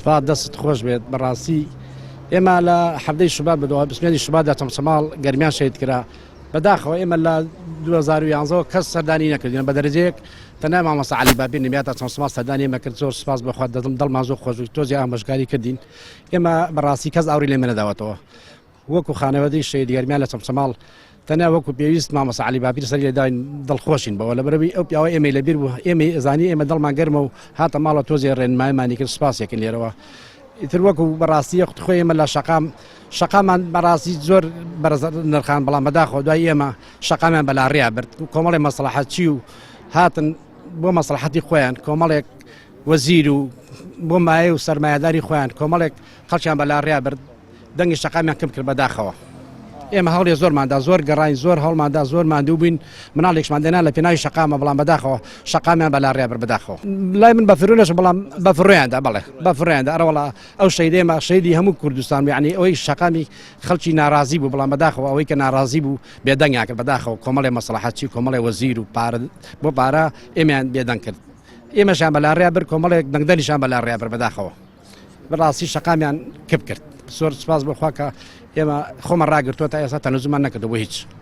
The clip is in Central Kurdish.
سوپاس دەست خۆش بێت بەڕاستی ئێمە لە حەفتەی شوبات بەدەوە بسمێنی شوباتدا چەمسەماڵ گەرمیان شەید کرا بەداخەوە ئێمە لە 2011 کەس سەردانی نەکردین بە دەرەجەیەک تەنها مامۆستا عەلی بابی نمیاتە چەمسەماڵ سەردانی ئێمە کرد. زۆر سوپاس بەخوا دڵمان زۆر خۆش تۆزی ئامۆژگاری کردین. ئێمە بەڕاستی کەس ئاوری لێ نەداوەتەوە وەکو خانەوەدەی شەید گەرمیان لە چەمسەماڵ تەنها وەکو پێویست مامۆستا عەلی بابی سەری لێداین دڵخۆشین بەوە لەبەرەوەی ئەو پیاوە ئێمەی لەبیر بوو ئێمە ئەزانی ئێمە دڵمان گەرمە و هاتە ماڵە تۆزی ڕێنماییمانی کرد. سوپاسێکن لێرەوە ئیتر وەکو بەڕاستی خۆی ئێمە لە شەقامان بەڕاستی زۆر بەرز نرخان بەڵام بەداخەوە دوای ئێمە شەقامان بەلاڕیا برد کۆمەڵێک مەسلحەتی و هاتن بۆ مەسلحەتی خۆیان کۆمەڵێک وەزیر و بۆ مایە و سەرمایهداری خۆیان کۆمەڵێک خەڵکیان بەلاڕیا برد دەنگی شەقامیان کەم کرد بەداخەوە. ئێمە هەڵێ زۆرماندا زۆر گەڕین زۆر هەڵماندا زۆر ماندوو بووین مناڵێکشمان دێنا لە پێناوی شەقامە بەڵام بەداخەوە شەقامیان بەلاڕیا بر بەداخەوە لای من بەفرۆنەش بەڵام بەفڕۆیاندا بەڵێ بەفڕۆیاندا ئەرەوەڵا ئەو شەیدێمە شەیدی هەموو کوردستان یعنی ئەوەی شەقامی خەڵکی ناڕازی بوو بەڵام بەداخەوە ئەوەی کە ناڕازی بوو بێدەنگیان کرد بەداخەوە کۆمەڵێ مەسلحەتی کۆمەڵێ وەزیر و بۆ پارە ئێمەیان بێدەنگ کرد ئێمەشان بەلاڕیا بر کۆمەڵێک دەنگدەریشان بەلاڕیا بر بەداخەوە بەڕاستی شەقامیان کپ کرد. زۆر سوپاس بخوا کە ئێمە خۆمە ڕاگرتووە تا ئێستا تەنەزومان نەکردەوە هیچ.